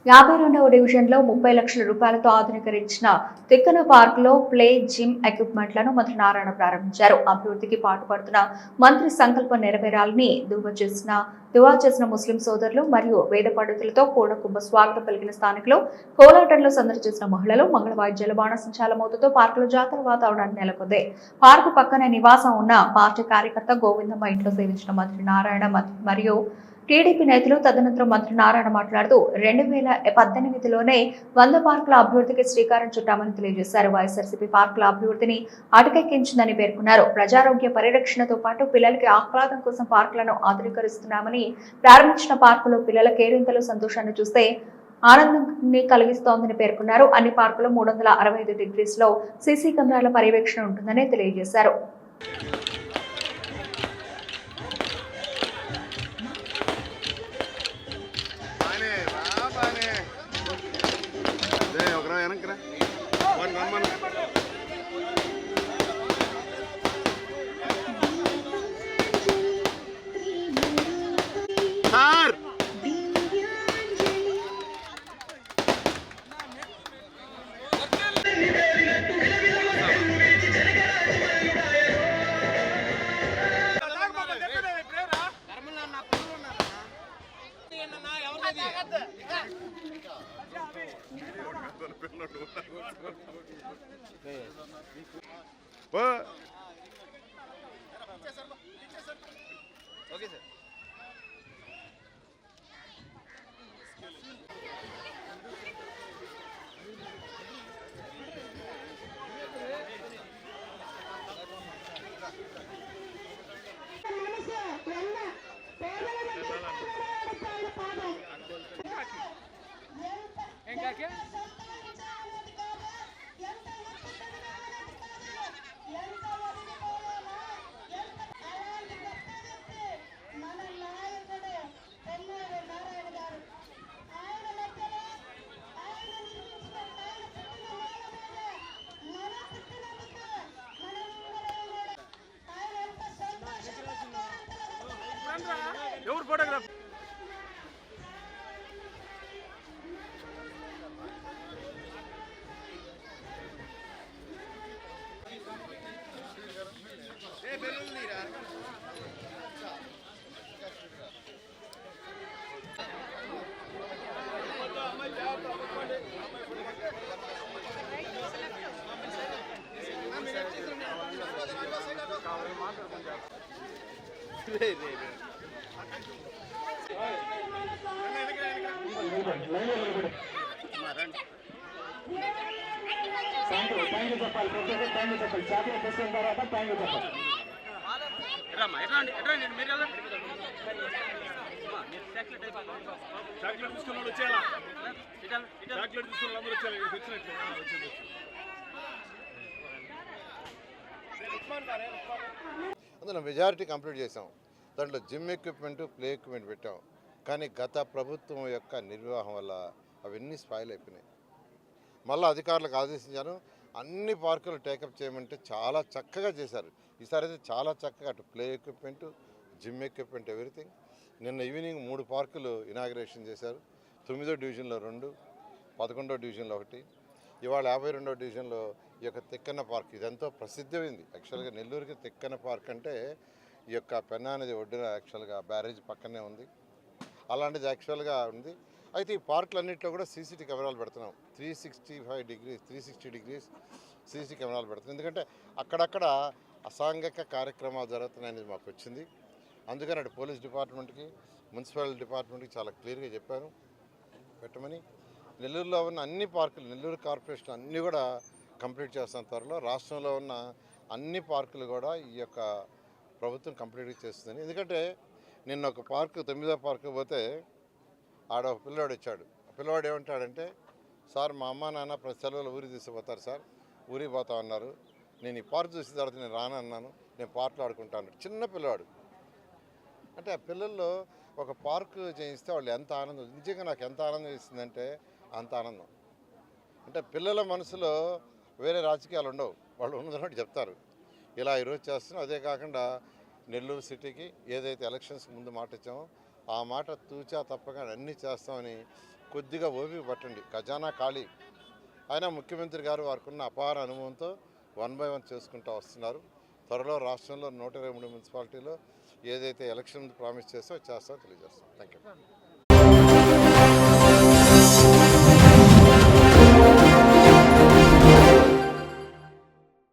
52వ డివిజన్లో 30 లక్షల రూపాయలతో ఆధునీకరించిన తిక్కన పార్కులో ప్లే జిమ్ ఎక్విప్మెంట్లను మంత్రి నారాయణ ప్రారంభించారు. అభివృద్ధికి పాటుపడుతున్న మంత్రి సంకల్పం నెరవేరాలని దువా చేసిన ముస్లిం సోదరులు మరియు వేద పండితులతో పూర్ణకుంభ స్వాగతం పలికిన స్థానికులు, కోలాటంలో సందడి చేసిన మహిళలు, మంగళ వాయిద్యాల బాణసంచాల మోతతో పార్కులో జాతర వాతావరణాన్ని నెలకొంది. పార్కు పక్కనే నివాసం ఉన్న పార్టీ కార్యకర్త గోవిందమ్మ ఇంట్లో సేవించిన మంత్రి నారాయణ మరియు టీడీపీ నేతలు. తదనంతరం మంత్రి నారాయణ మాట్లాడుతూ 2018లోనే 100 పార్కుల అభివృద్ధికి శ్రీకారం చుట్టామని తెలియజేశారు. వైఎస్ఆర్సీపీ పార్కుల అభివృద్ధిని అటకెక్కించిందని పేర్కొన్నారు. ప్రజారోగ్య పరిరక్షణతో పాటు పిల్లలకి ఆహ్లాదం కోసం పార్కులను ఆధునీకరిస్తున్నామని ప్రారంభించిన పార్కులో పిల్లల కేరింతలు సంతోషాన్ని చూస్తే ఆనందాన్ని కలిగిస్తోందని పేర్కొన్నారు. అన్ని పార్కులు 365 డిగ్రీస్లో సీసీ కెమెరాల పర్యవేక్షణ ఉంటుందని తెలియజేశారు. Okay sir. ఎవరు ఫోటోగ్రాఫ్ చెప్పాలి. చాక్లెట్ తీసుకున్న తర్వాత థ్యాంక్ యూ చెప్పాలి. చాక్లెట్ తీసుకున్న వాళ్ళు వచ్చేయాలా? చాక్లెట్ తీసుకున్న వాళ్ళు వచ్చేయాలి. వచ్చినట్లు అందులో మెజారిటీ కంప్లీట్ చేసాం. దాంట్లో జిమ్ ఎక్విప్మెంట్, ప్లే ఎక్విప్మెంట్ పెట్టాం. కానీ గత ప్రభుత్వం యొక్క నిర్వాహం వల్ల అవన్నీ స్పాయిల్ అయిపోయినాయి. మళ్ళీ అధికారులకు ఆదేశించాను, అన్ని పార్కులు టేకప్ చేయమంటే చాలా చక్కగా చేశారు. ఈసారి అయితే చాలా చక్కగా అటు play equipment, gym equipment, everything. నిన్న ఈవినింగ్ 3 పార్కులు ఇనాగ్రేషన్ చేశారు. 9వ డివిజన్లో 2, 11వ డివిజన్లో 1, ఇవాళ 52వ డివిజన్లో ఈ యొక్క తిక్కన పార్క్. ఇదెంతో ప్రసిద్ధమైంది. యాక్చువల్గా నెల్లూరుకి తిక్కన పార్క్ అంటే ఈ యొక్క పెన్నా నది ఒడ్డున యాక్చువల్గా బ్యారేజ్ పక్కనే ఉంది. అలాంటిది యాక్చువల్గా ఉంది. అయితే ఈ పార్కులన్నింటిలో కూడా సీసీటీ కెమెరాలు పెడుతున్నాం. 360 డిగ్రీస్ సీసీ కెమెరాలు పెడుతున్నాం. ఎందుకంటే అక్కడక్కడ అసాంఘిక కార్యక్రమాలు జరుగుతున్నాయనేది మాకు వచ్చింది. అందుకని అటు పోలీస్ డిపార్ట్మెంట్కి, మున్సిపల్ డిపార్ట్మెంట్కి చాలా క్లియర్గా చెప్పాను పెట్టమని. నెల్లూరులో ఉన్న అన్ని పార్కులు, నెల్లూరు కార్పొరేషన్ అన్నీ కూడా కంప్లీట్ చేస్తాం త్వరలో. రాష్ట్రంలో ఉన్న అన్ని పార్కులు కూడా ఈ యొక్క ప్రభుత్వం కంప్లీట్గా చేస్తుందని. ఎందుకంటే నిన్న ఒక పార్కు, 9వ పార్కు పోతే ఆడ ఒక పిల్లవాడు వచ్చాడు. ఆ పిల్లవాడు ఏమంటాడంటే, సార్ మా అమ్మ నాన్న ప్రతి సెలవులు ఊరికి తీసుకుపోతారు సార్, ఊరికి పోతా ఉన్నారు, నేను ఈ పార్క్ చూసిన తర్వాత నేను రానన్నాను, నేను పార్కులో ఆడుకుంటాను. చిన్న పిల్లవాడు. అంటే ఆ పిల్లల్లో ఒక పార్కు చేయిస్తే వాళ్ళు ఎంత ఆనందం, నిజంగా నాకు ఎంత ఆనందం ఇస్తుందంటే అంత ఆనందం. అంటే పిల్లల మనసులో వేరే రాజకీయాలు ఉండవు, వాళ్ళు ఉన్నదన్నట్టు చెప్తారు. ఇలా ఈరోజు చేస్తున్నాం. అదే కాకుండా నెల్లూరు సిటీకి ఏదైతే ఎలక్షన్స్ ముందు మాట ఇచ్చామో ఆ మాట తూచా తప్పగా అన్నీ చేస్తామని కొద్దిగా ఓపిక పట్టండి. ఖజానా ఖాళీ. అయినా ముఖ్యమంత్రి గారు వారికి ఉన్న అపార అనుభవంతో 1 by 1 చేసుకుంటూ వస్తున్నారు. త్వరలో రాష్ట్రంలో 123 మున్సిపాలిటీలో ఏదైతే ఎలక్షన్ ప్రామిస్ చేస్తారో చేస్తారో తెలియజేస్తాం. Thank you.